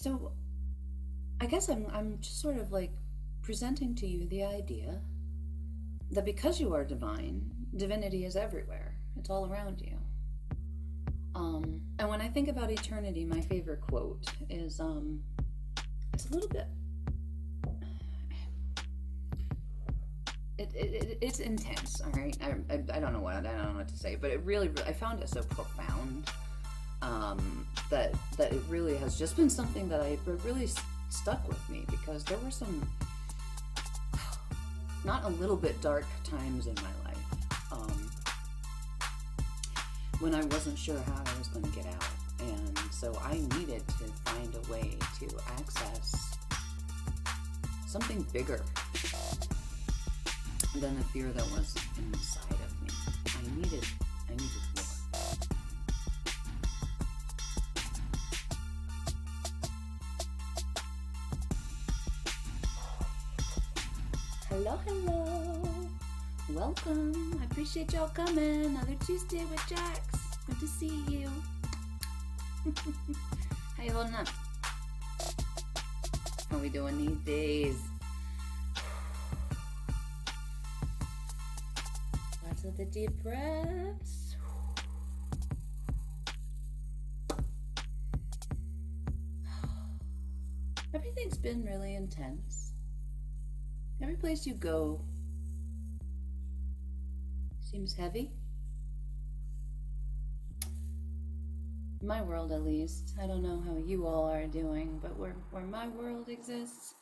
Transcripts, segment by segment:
So I guess I'm just sort of like presenting to you the idea that because you are divine, divinity is everywhere. It's all around you. And when I think about eternity, my favorite quote is it's a little bit it's intense. All right, I don't know what to say, but it really I found it so profound that it really has just been something that I really stuck with me, because there were some not a little bit dark times in my life when I wasn't sure how I was going to get out, and so I needed to find a way to access something bigger than the fear that was inside of me. I needed more. Hello. Welcome. I appreciate y'all coming. Another Tuesday with Jax. Good to see you. How you holding up? How we doing these days? Lots of the deep breaths. Everything's been really intense. Every place you go seems heavy. My world, at least. I don't know how you all are doing, but where my world exists,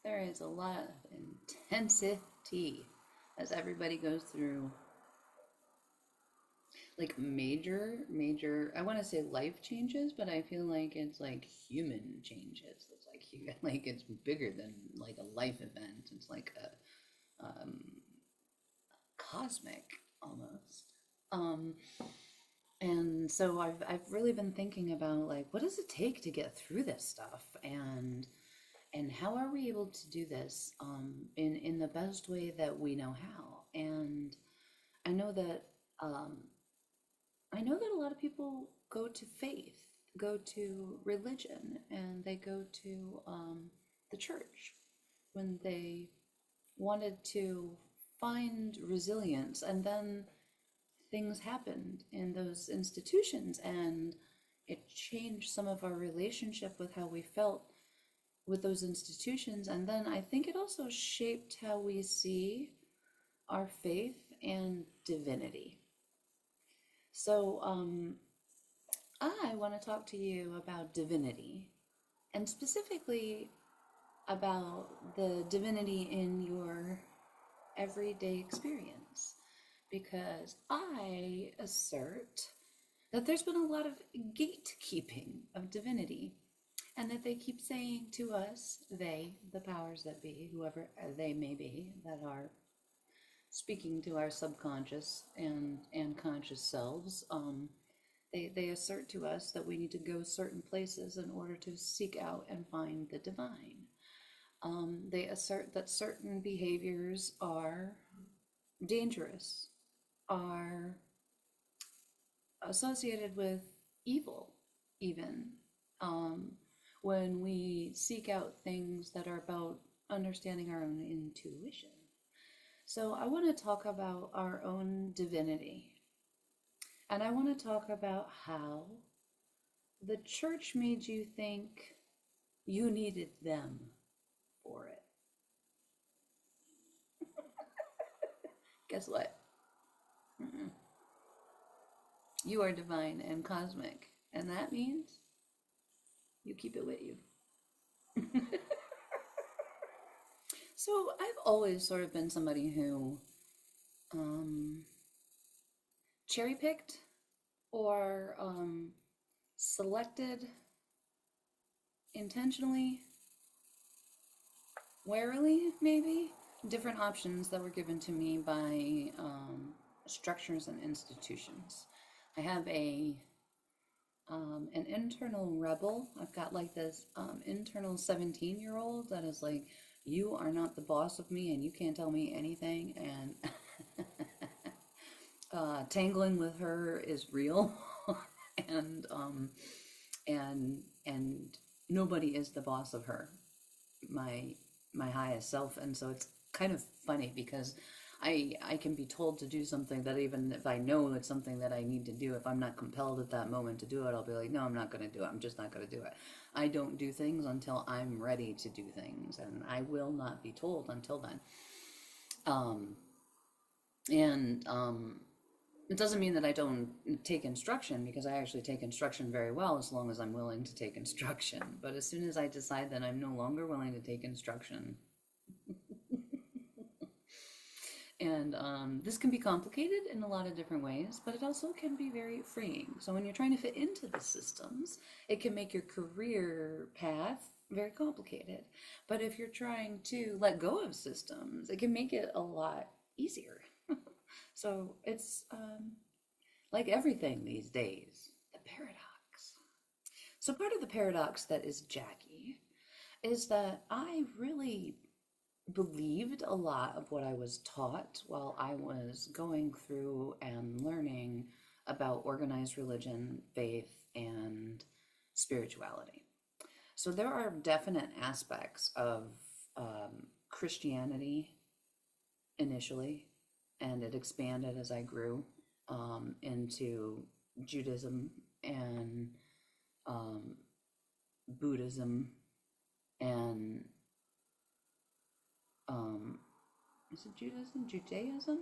there is a lot of intensity as everybody goes through like major, I want to say life changes, but I feel like it's like human changes. It's like it's bigger than like a life event. It's like a cosmic almost. And so I've really been thinking about like, what does it take to get through this stuff, and how are we able to do this in the best way that we know how. And I know that a lot of people go to faith, go to religion, and they go to the church when they wanted to find resilience, and then things happened in those institutions, and it changed some of our relationship with how we felt with those institutions. And then I think it also shaped how we see our faith and divinity. So I want to talk to you about divinity, and specifically about the divinity in your everyday experience, because I assert that there's been a lot of gatekeeping of divinity, and that they keep saying to us, the powers that be, whoever they may be, that are speaking to our subconscious and conscious selves, they assert to us that we need to go certain places in order to seek out and find the divine. They assert that certain behaviors are dangerous, are associated with evil, even when we seek out things that are about understanding our own intuition. So I want to talk about our own divinity, and I want to talk about how the church made you think you needed them for it. Guess what? You are divine and cosmic, and that means you keep it with you. So I've always sort of been somebody who cherry picked or selected intentionally, warily maybe, different options that were given to me by structures and institutions. I have an internal rebel. I've got like this internal 17-year-old that is like, you are not the boss of me and you can't tell me anything, and tangling with her is real. and nobody is the boss of her, my highest self. And so it's kind of funny because I can be told to do something that even if I know it's something that I need to do, if I'm not compelled at that moment to do it, I'll be like, no, I'm not going to do it. I'm just not going to do it. I don't do things until I'm ready to do things, and I will not be told until then. Um, and It doesn't mean that I don't take instruction, because I actually take instruction very well as long as I'm willing to take instruction. But as soon as I decide that I'm no longer willing to take instruction, and this can be complicated in a lot of different ways, but it also can be very freeing. So when you're trying to fit into the systems, it can make your career path very complicated. But if you're trying to let go of systems, it can make it a lot easier. So it's like everything these days, the paradox. So part of the paradox that is Jackie is that I really believed a lot of what I was taught while I was going through and learning about organized religion, faith, and spirituality. So there are definite aspects of Christianity initially, and it expanded as I grew into Judaism and Buddhism and is it Judaism? Judaism?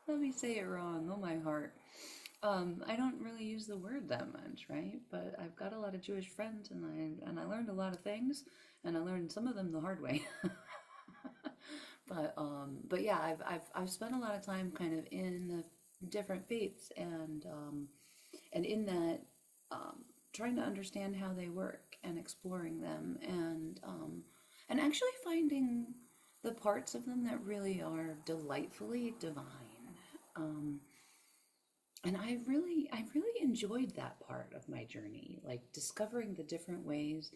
Let me say it wrong. Oh, my heart. I don't really use the word that much, right? But I've got a lot of Jewish friends, and I learned a lot of things, and I learned some of them the hard way. But yeah, I've spent a lot of time kind of in the different faiths, and in that trying to understand how they work and exploring them, and actually finding the parts of them that really are delightfully divine. And I really enjoyed that part of my journey, like discovering the different ways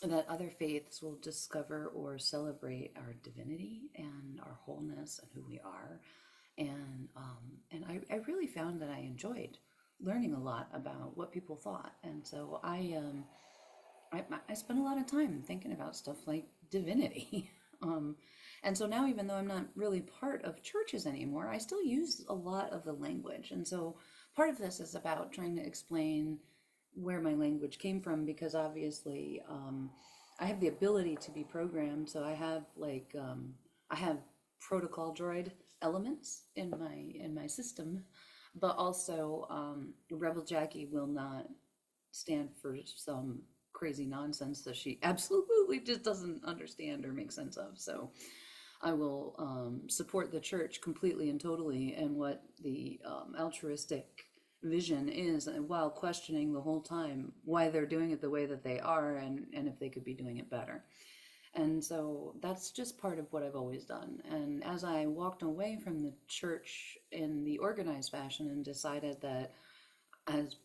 that other faiths will discover or celebrate our divinity and our wholeness and who we are. And I really found that I enjoyed learning a lot about what people thought. And so I spent a lot of time thinking about stuff like divinity. And so now, even though I'm not really part of churches anymore, I still use a lot of the language. And so part of this is about trying to explain where my language came from, because obviously I have the ability to be programmed. So I have I have protocol droid elements in my system, but also Rebel Jackie will not stand for some crazy nonsense that she absolutely just doesn't understand or make sense of. So I will support the church completely and totally and what the altruistic vision is, while questioning the whole time why they're doing it the way that they are, and if they could be doing it better. And so that's just part of what I've always done. And as I walked away from the church in the organized fashion and decided that as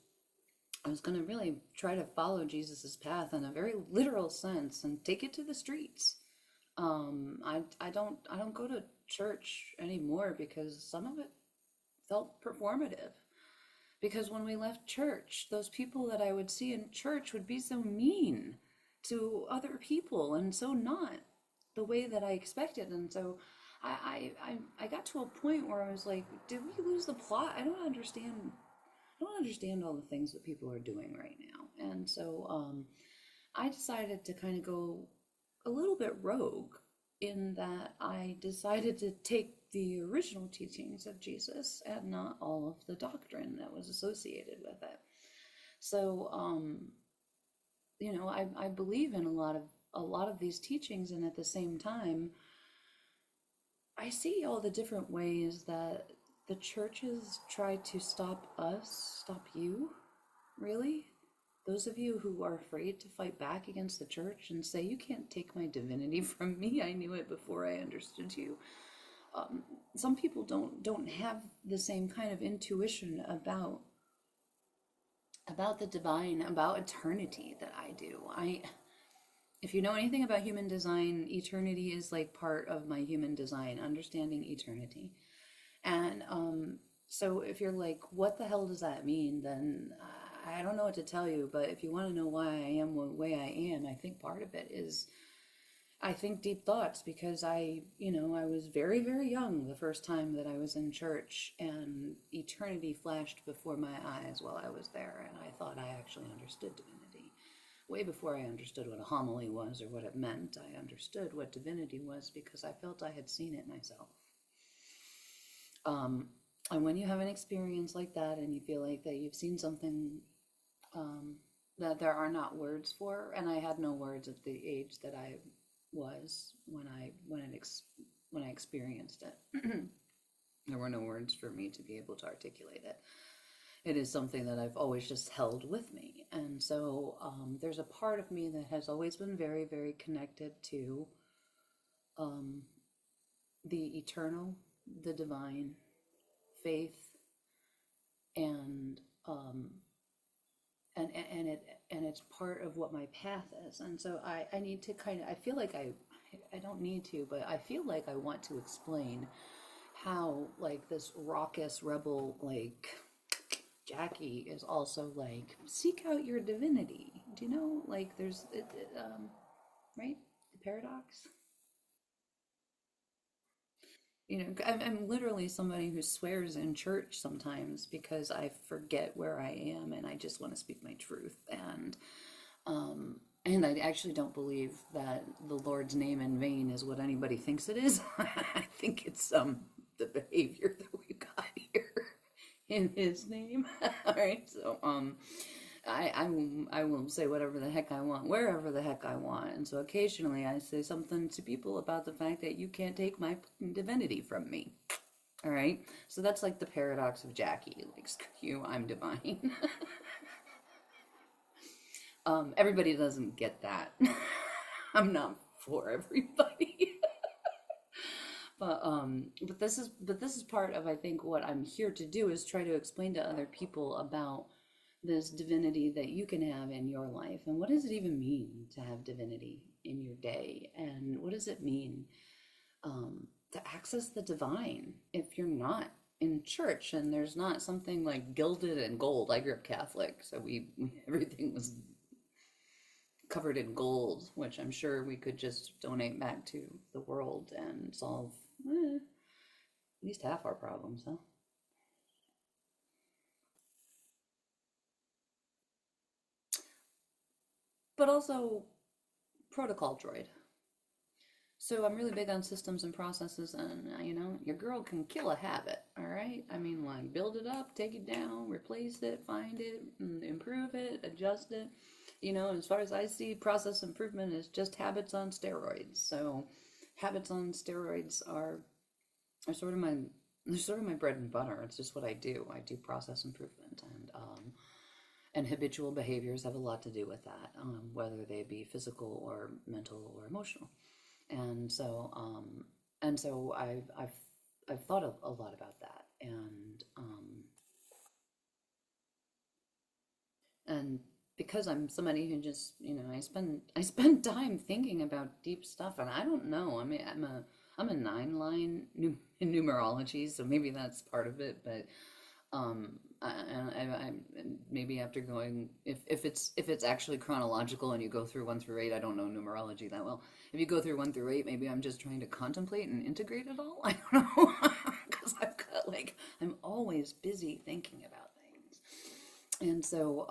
I was going to really try to follow Jesus's path in a very literal sense and take it to the streets. I don't go to church anymore because some of it felt performative. Because when we left church, those people that I would see in church would be so mean to other people and so not the way that I expected. And so I got to a point where I was like, did we lose the plot? I don't understand all the things that people are doing right now. And so I decided to kind of go a little bit rogue, in that I decided to take the original teachings of Jesus and not all of the doctrine that was associated with it. So I believe in a lot of these teachings, and at the same time I see all the different ways that the churches try to stop us, stop you, really. Those of you who are afraid to fight back against the church and say, you can't take my divinity from me, I knew it before I understood you. Some people don't have the same kind of intuition about the divine, about eternity that I do. If you know anything about human design, eternity is like part of my human design, understanding eternity. And so if you're like, what the hell does that mean? Then I don't know what to tell you, but if you want to know why I am the way I am, I think part of it is I think deep thoughts because I was very, very young the first time that I was in church, and eternity flashed before my eyes while I was there, and I thought I actually understood divinity. Way before I understood what a homily was or what it meant, I understood what divinity was because I felt I had seen it myself. Um, and when you have an experience like that and you feel like that you've seen something um, that there are not words for, and I had no words at the age that I was when I experienced it. There were no words for me to be able to articulate it. It is something that I've always just held with me, and so there's a part of me that has always been very, very connected to um, the eternal, the divine, faith, and um, and it's part of what my path is. And so I need to kind of, I feel like I don't need to, but I feel like I want to explain how like this raucous rebel like Jackie is also like seek out your divinity. Do you know, like there's right, the paradox. I'm literally somebody who swears in church sometimes because I forget where I am and I just want to speak my truth. And I actually don't believe that the Lord's name in vain is what anybody thinks it is. I think it's the behavior that we got here in His name. All right, so I will say whatever the heck I want, wherever the heck I want. And so occasionally I say something to people about the fact that you can't take my divinity from me. All right. So that's like the paradox of Jackie. Like, screw you, I'm divine. Everybody doesn't get that. I'm not for everybody. But this is part of I think what I'm here to do is try to explain to other people about this divinity that you can have in your life, and what does it even mean to have divinity in your day, and what does it mean to access the divine if you're not in church and there's not something like gilded and gold. I grew up Catholic, so we everything was covered in gold, which I'm sure we could just donate back to the world and solve at least half our problems, huh? But also protocol droid. So I'm really big on systems and processes, and your girl can kill a habit. All right, I mean, like build it up, take it down, replace it, find it, improve it, adjust it. As far as I see, process improvement is just habits on steroids. So habits on steroids are sort of my they're sort of my bread and butter. It's just what I do. I do process improvement, and habitual behaviors have a lot to do with that, whether they be physical or mental or emotional. And so I've thought a lot about that, and because I'm somebody who just I spend time thinking about deep stuff, and I don't know. I mean, I'm a nine line in numerology, so maybe that's part of it. But I maybe after going, if it's actually chronological and you go through one through eight, I don't know numerology that well. If you go through one through eight, maybe I'm just trying to contemplate and integrate it all. I don't know, because I'm always busy thinking about things, and so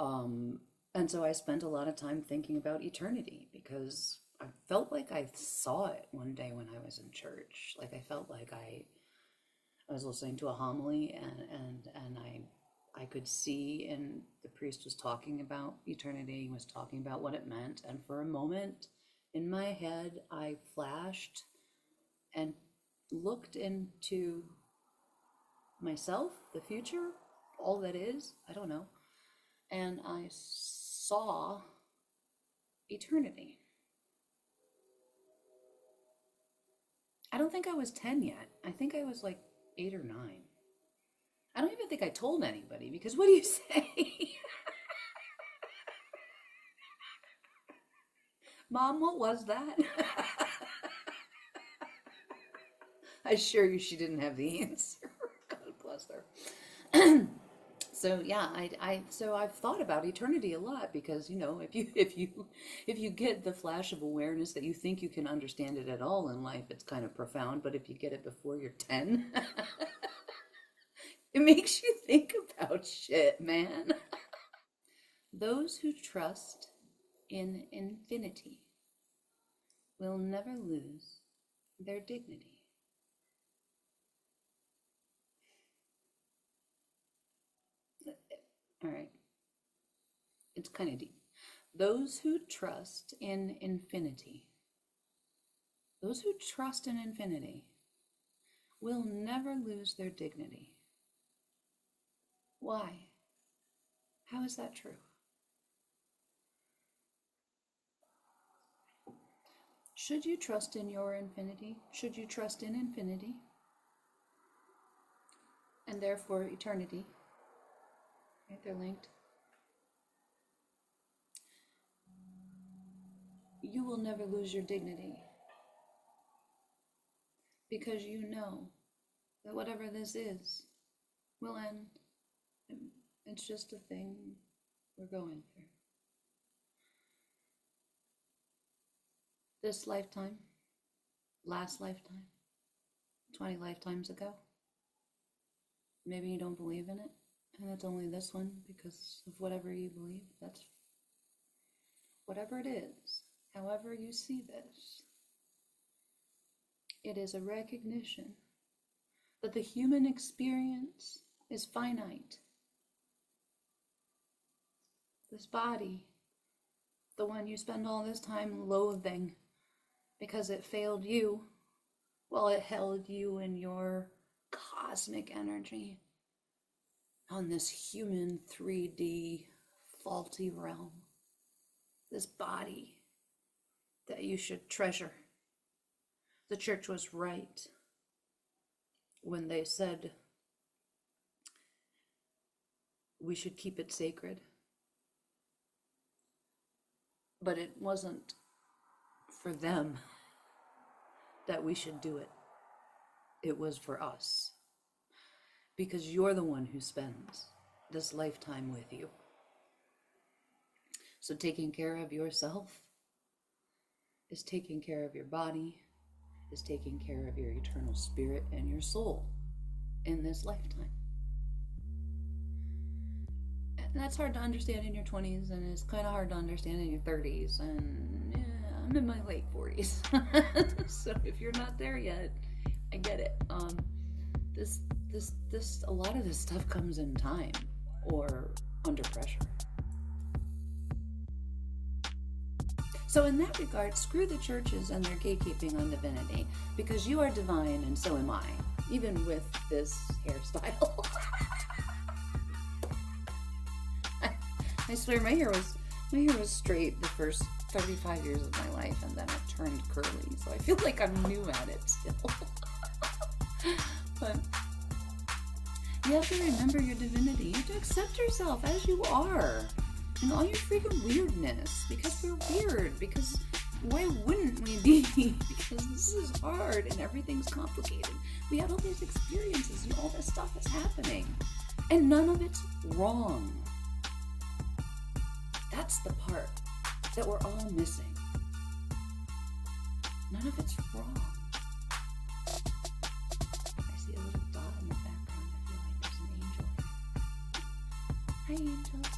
I spent a lot of time thinking about eternity because I felt like I saw it one day when I was in church. Like I felt like I was listening to a homily, and I could see, and the priest was talking about eternity, he was talking about what it meant, and for a moment in my head I flashed and looked into myself, the future, all that is, I don't know, and I saw eternity. I don't think I was 10 yet. I think I was like 8 or 9. I don't even think I told anybody because what do you say? Mom, what was that? I assure you she didn't have the answer. God bless her. So yeah, so I've thought about eternity a lot because, if you get the flash of awareness that you think you can understand it at all in life, it's kind of profound. But if you get it before you're 10, it makes you think about shit, man. Those who trust in infinity will never lose their dignity. All right, it's kind of deep. Those who trust in infinity, those who trust in infinity will never lose their dignity. Why? How is that true? Should you trust in your infinity? Should you trust in infinity? And therefore eternity. Right? They're linked. You will never lose your dignity. Because you know that whatever this is will end. It's just a thing we're going through. This lifetime, last lifetime, 20 lifetimes ago. Maybe you don't believe in it, and it's only this one because of whatever you believe. That's whatever it is, however you see this. It is a recognition that the human experience is finite. This body, the one you spend all this time loathing because it failed you, well, it held you in your cosmic energy on this human 3D faulty realm. This body that you should treasure. The church was right when they said we should keep it sacred. But it wasn't for them that we should do it. It was for us. Because you're the one who spends this lifetime with you. So taking care of yourself is taking care of your body, is taking care of your eternal spirit and your soul in this lifetime. And that's hard to understand in your 20s, and it's kind of hard to understand in your 30s, and yeah, I'm in my late 40s. So if you're not there yet, I get it. A lot of this stuff comes in time or under pressure. So in that regard, screw the churches and their gatekeeping on divinity, because you are divine and so am I, even with this hairstyle. I swear my hair was straight the first 35 years of my life, and then it turned curly, so I feel like I'm new at it still. But you have to remember your divinity. You have to accept yourself as you are. And all your freaking weirdness. Because we're weird. Because why wouldn't we be? Because this is hard and everything's complicated. We had all these experiences and all this stuff is happening. And none of it's wrong. That's the part that we're all missing. None of it's wrong. I see a little dot in the background. I feel like there's an angel here. Hi, angels.